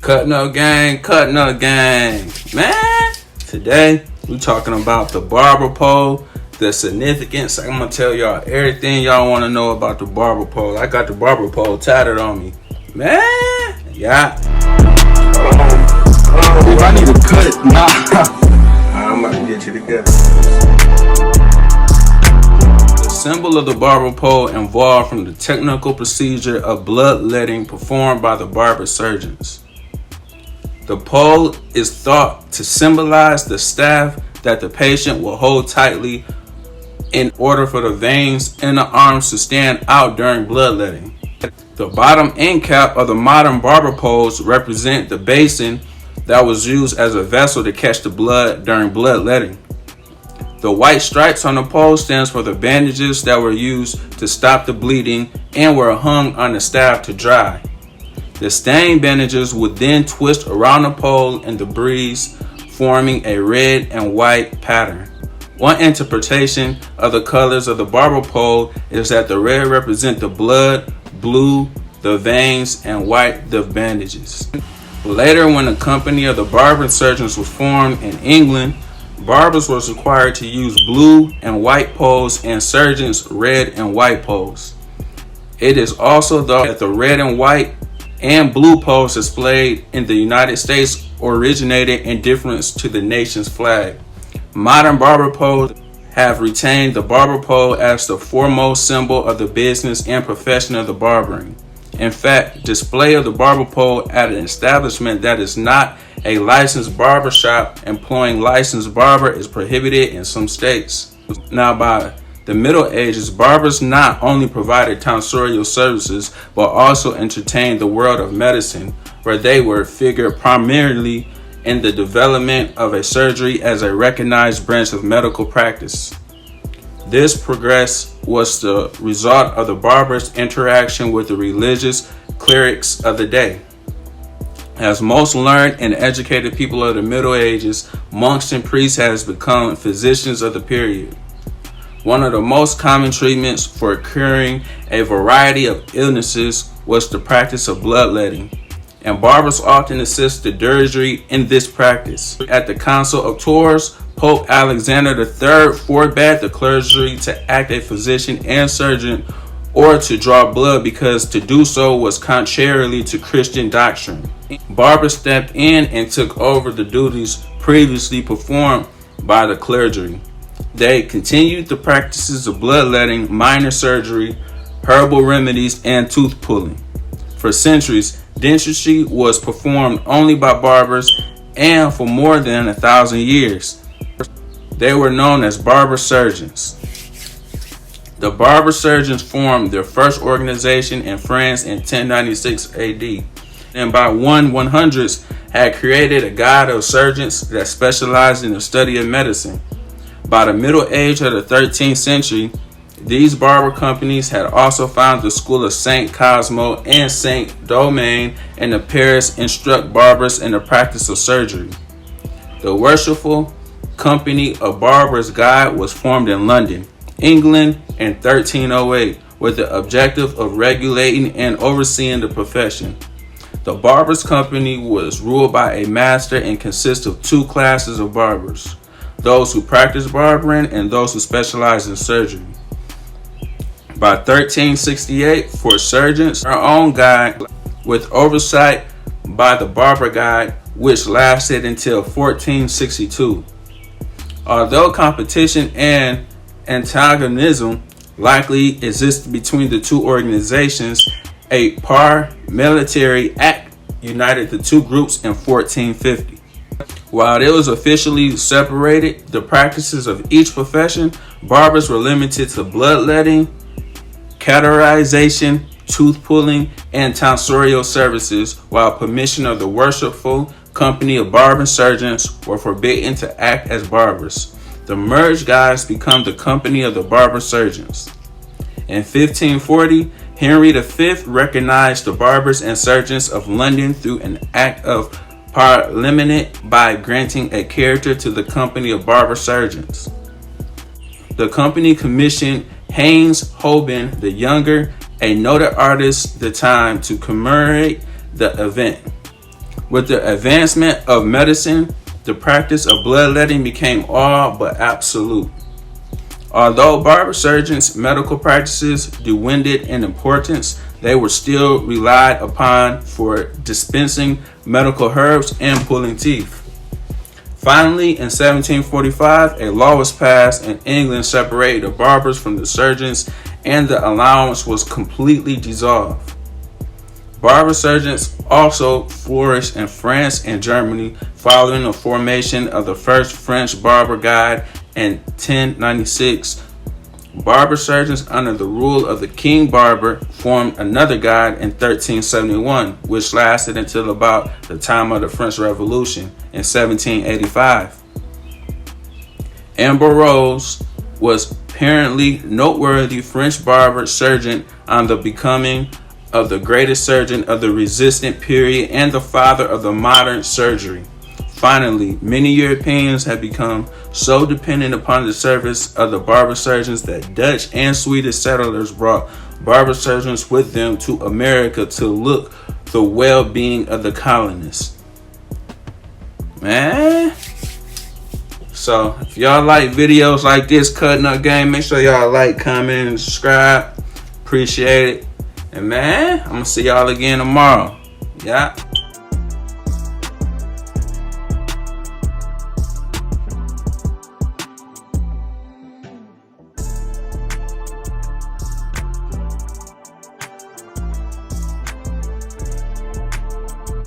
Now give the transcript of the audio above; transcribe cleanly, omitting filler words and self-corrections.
Cutting up gang, cutting up gang. Man, today we talking about the barber pole, the significance. I'm gonna tell y'all everything y'all want to know about the barber pole. I got the barber pole tatted on me. Man, yeah. If I need to cut it, I'm about to get you together. The symbol of the barber pole involved from the technical procedure of bloodletting performed by the barber surgeons. The pole is thought to symbolize the staff that the patient will hold tightly in order for the veins in the arms to stand out during bloodletting. The bottom end cap of the modern barber poles represent the basin that was used as a vessel to catch the blood during bloodletting. The white stripes on the pole stands for the bandages that were used to stop the bleeding and were hung on the staff to dry. The stained bandages would then twist around the pole in the breeze, forming a red and white pattern. One interpretation of the colors of the barber pole is that the red represent the blood, blue the veins, and white the bandages. Later, when the company of the barber surgeons was formed in England, barbers was required to use blue and white poles and surgeons red and white poles. It is also thought that the red and white and blue poles displayed in the United States originated in difference to the nation's flag. Modern barber poles have retained the barber pole as the foremost symbol of the business and profession of the barbering. In fact, display of the barber pole at an establishment that is not a licensed barber shop employing licensed barber is prohibited in some states. Now, by the Middle Ages, barbers not only provided tonsorial services, but also entertained the world of medicine, where they were figured primarily in the development of a surgery as a recognized branch of medical practice. This progress was the result of the barber's interaction with the religious clerics of the day. As most learned and educated people of the Middle Ages, monks and priests has become physicians of the period. One of the most common treatments for curing a variety of illnesses was the practice of bloodletting, and barbers often assist the clergy in this practice. At the Council of Tours, Pope Alexander III forbade the clergy to act as physician and surgeon or to draw blood because to do so was contrary to Christian doctrine. Barbers stepped in and took over the duties previously performed by the clergy. They continued the practices of bloodletting, minor surgery, herbal remedies, and tooth pulling. For centuries, dentistry was performed only by barbers, and for more than 1,000 years, they were known as barber surgeons. The barber surgeons formed their first organization in France in 1096 AD, and by 100s had created a guild of surgeons that specialized in the study of medicine. By the middle age of the 13th century, these barber companies had also founded the school of Saint Cosmo and Saint Domain in the Paris instruct barbers in the practice of surgery. The Worshipful Company of Barbers Guide was formed in London, England in 1308 with the objective of regulating and overseeing the profession. The Barbers Company was ruled by a master and consists of two classes of barbers: those who practice barbering and those who specialize in surgery. By 1368, for surgeons, our own guide with oversight by the Barber Guide, which lasted until 1462. Although competition and antagonism likely existed between the two organizations, a paramilitary act united the two groups in 1450. While it was officially separated, the practices of each profession, barbers were limited to bloodletting, cauterization, tooth pulling, and tonsorial services, while permission of the Worshipful Company of Barber Surgeons were forbidden to act as barbers. The merged guides become the Company of the Barber Surgeons. In 1540, Henry V recognized the barbers and surgeons of London through an act of Parliament by granting a charter to the Company of Barber Surgeons. The company commissioned Haynes Holben the Younger, a noted artist at the time, to commemorate the event. With the advancement of medicine, the practice of bloodletting became all but absolute. Although barber surgeons' medical practices dwindled in importance, they were still relied upon for dispensing medical herbs and pulling teeth. Finally, in 1745, a law was passed in England separating the barbers from the surgeons, and the allowance was completely dissolved. Barber surgeons also flourished in France and Germany following the formation of the first French barber guide in 1096. Barber surgeons under the rule of the King Barber formed another guide in 1371, which lasted until about the time of the French Revolution in 1785. Ambrose was apparently noteworthy French barber surgeon on the becoming of the greatest surgeon of the Resistance period and the father of the modern surgery. Finally, many Europeans have become so dependent upon the service of the barber surgeons that Dutch and Swedish settlers brought barber surgeons with them to America to look the well-being of the colonists. Man. So, if y'all like videos like this, Cutting Up Game, make sure y'all like, comment, and subscribe. Appreciate it. And man, I'm going to see y'all again tomorrow. Yeah.